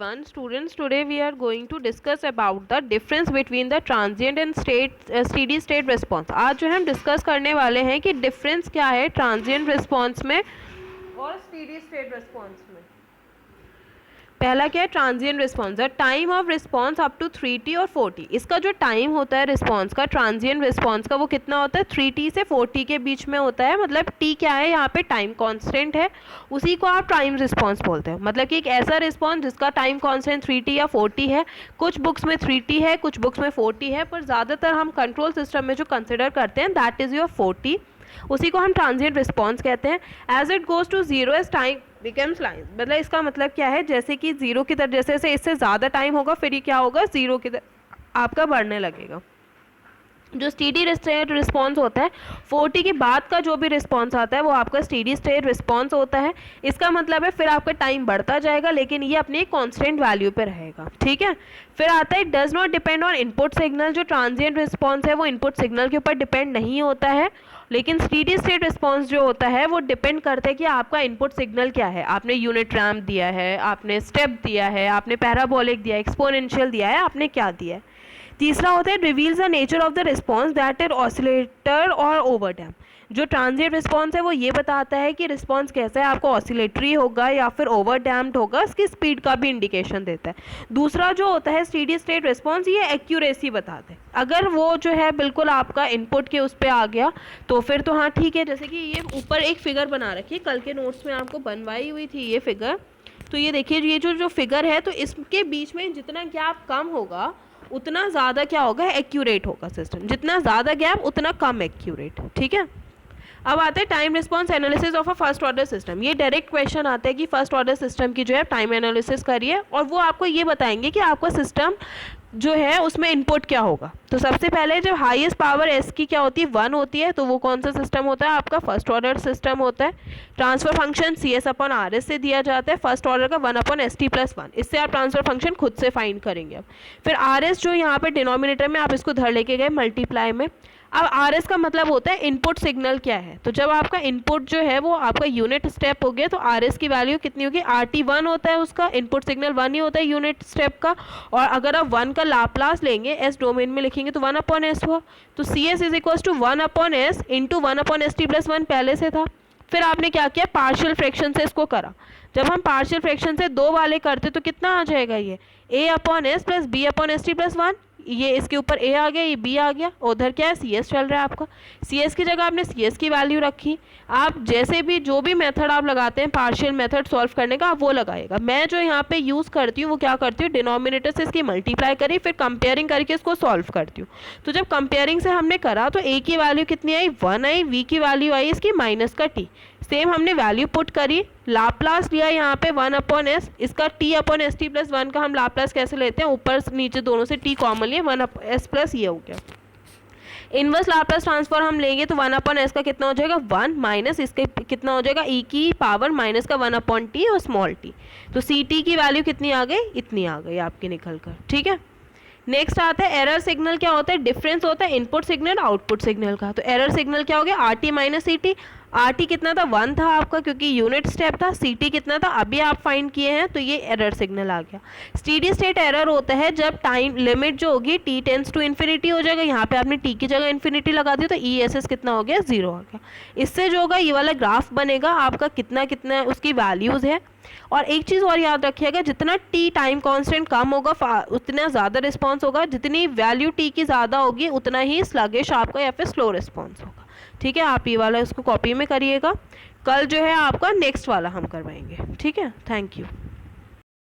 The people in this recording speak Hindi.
everyone. Students, today we are going to discuss about the difference between the transient and steady state response. आज जो हम डिस्कस करने वाले हैं कि डिफरेंस क्या है ट्रांजिएंट रिस्पॉन्स में और स्टेडी स्टेट रिस्पॉन्स में। पहला क्या है transient response, the time of response up to 3t और 4t। इसका जो टाइम होता है रिस्पॉन्स का, ट्रांजिएंट रिस्पॉन्स का, वो कितना होता है 3t से 4t के बीच में होता है। मतलब t क्या है यहाँ पे, टाइम कांस्टेंट है, उसी को आप टाइम रिस्पॉन्स बोलते हैं। मतलब कि एक ऐसा रिस्पॉन्स जिसका टाइम कांस्टेंट 3t या 4t है। कुछ बुक्स में 3t है, कुछ बुक्स में 4t है, पर ज़्यादातर हम कंट्रोल सिस्टम में जो कंसिडर करते हैं दैट इज़ योर 4t, उसी को हम ट्रांजिएंट रिस्पॉन्स कहते हैं। As it goes to zero as time becomes line, मतलब इसका मतलब क्या है, जैसे कि जीरो की तरफ जैसे जैसे इससे ज़्यादा टाइम होगा फिर ये क्या होगा, जीरो की तरफ आपका बढ़ने लगेगा। जो स्टेडी स्टेट रिस्पॉन्स होता है 4t के बाद का जो भी रिस्पॉन्स आता है वो आपका स्टेडी स्टेट रिस्पॉन्स होता है। इसका मतलब है फिर आपका टाइम बढ़ता जाएगा लेकिन ये अपनी कांस्टेंट वैल्यू पे रहेगा। ठीक है, फिर आता है does not depend on input signal. जो ट्रांजिएंट रिस्पॉन्स है वो इनपुट सिग्नल के ऊपर डिपेंड नहीं होता है, लेकिन स्टेडी स्टेट रिस्पॉन्स जो होता है वो डिपेंड करता है कि आपका इनपुट सिग्नल क्या है। आपने यूनिट रैम्प दिया है, आपने स्टेप दिया है, आपने पैराबोलिक दिया है, एक्सपोनेंशियल दिया है, आपने क्या दिया है। तीसरा होता है reveals the nature of the response that is oscillator और ओवरडैम्प। जो ट्रांजिएंट रिस्पॉन्स है वो ये बताता है कि रिस्पॉन्स कैसा है, आपको ऑसिलेटरी होगा या फिर ओवरडैम्प्ड होगा, इसकी स्पीड का भी इंडिकेशन देता है। दूसरा जो होता है स्टेडी स्टेट रिस्पॉन्स, ये एक्यूरेसी बताता है। अगर वो जो है बिल्कुल आपका इनपुट के उस पर आ गया तो फिर तो हाँ ठीक है। जैसे कि ये ऊपर एक फिगर बना रखी है, कल के नोट्स में आपको बनवाई हुई थी ये फिगर। तो ये देखिए ये जो फिगर है, तो इसके बीच में जितना गैप कम होगा उतना ज़्यादा क्या होगा, एक्यूरेट होगा सिस्टम। जितना ज़्यादा गैप उतना कम एक्यूरेट। ठीक है, अब आते हैं time response analysis of a first order system. ये डायरेक्ट क्वेश्चन आता है कि फर्स्ट ऑर्डर सिस्टम की जो है टाइम एनालिसिस करिए, और वो आपको ये बताएंगे कि आपका सिस्टम जो है उसमें इनपुट क्या होगा। तो सबसे पहले जब हाईएस्ट पावर एस की क्या होती है 1 होती है, तो वो कौन सा सिस्टम होता है, आपका फर्स्ट ऑर्डर सिस्टम होता है। ट्रांसफर फंक्शन CS/RS से दिया जाता है, फर्स्ट ऑर्डर का 1/ST+1। इससे आप ट्रांसफर फंक्शन खुद से फाइंड करेंगे। अब फिर RS जो यहाँ पे डिनोमिनेटर में आप इसको धर लेके गए मल्टीप्लाई में। अब RS का मतलब होता है इनपुट सिग्नल क्या है। तो जब आपका इनपुट जो है वो आपका यूनिट स्टेप हो गया तो RS की वैल्यू कितनी होगी, RT1 होता है, उसका इनपुट सिग्नल 1 ही होता है यूनिट स्टेप का। और अगर आप 1 का लाप्लास लेंगे एस डोमेन में लिखेंगे तो 1/S हुआ। तो CS is equal to 1/S into 1/ST+1 पहले से था। फिर आपने क्या किया, पार्शियल फ्रैक्शन से इसको करा। जब हम पार्शियल फ्रैक्शन से 2 वाले करते तो कितना आ जाएगा, ये A/S प्लस B/ST+1। ये इसके ऊपर A आ गया, ये B आ गया, उधर क्या है CS चल रहा है आपका। CS की जगह आपने CS की वैल्यू रखी। आप जैसे भी जो भी मेथड आप लगाते हैं पार्शियल मेथड सॉल्व करने का, आप वो लगाएगा। मैं जो यहाँ पे यूज़ करती हूँ वो क्या करती हूँ, डिनोमिनेटर से इसकी मल्टीप्लाई करी, फिर कंपेयरिंग करके इसको सॉल्व करती हूँ। तो जब कंपेयरिंग से हमने करा तो A की वैल्यू कितनी आई, 1 आई, V की वैल्यू आई इसकी माइनस का T। सेम हमने वैल्यू पुट करी, लाप्लास लिया यहाँ पे 1/S, इसका T/ST+1 का हम लाप्लास कैसे लेते हैं, ऊपर नीचे दोनों से T कॉमन लिया, 1/S प्लस ये हो गया। इनवर्स लाप्लास ट्रांसफॉर्म हम लेंगे तो 1/S का कितना हो जाएगा 1 माइनस इसके कितना हो जाएगा e की पावर माइनस का 1/T और स्मॉल t। तो CT की वैल्यू कितनी आ गई, इतनी आ गई आपकी निकल कर। ठीक है, नेक्स्ट आता है एरर सिग्नल। क्या होता है, डिफरेंस होता है इनपुट सिग्नल आउटपुट सिग्नल का। तो एरर सिग्नल क्या हो गया, RT माइनस CT। RT कितना था, 1 था आपका क्योंकि यूनिट स्टेप था। CT कितना था, अभी आप फाइंड किए हैं, तो ये एरर सिग्नल आ गया। स्टेडी स्टेट एरर होता है जब टाइम लिमिट जो होगी t टेंड्स टू इन्फिनिटी हो जाएगा। यहाँ पे आपने t की जगह इन्फिनिटी लगा दी तो ESS कितना हो गया, 0 आ गया। इससे जो होगा ये वाला ग्राफ बनेगा आपका, कितना कितना उसकी वैल्यूज़ है। और एक चीज़ और याद रखिएगा, जितना t टाइम कांस्टेंट कम होगा उतना ज़्यादा रिस्पॉन्स होगा, जितनी वैल्यू t की ज़्यादा होगी उतना ही स्लगिश आपका या फिर स्लो रिस्पॉन्स होगा। ठीक है, आप ये वाला इसको कॉपी में करिएगा। कल जो है आपका नेक्स्ट वाला हम करवाएंगे। ठीक है, थैंक यू।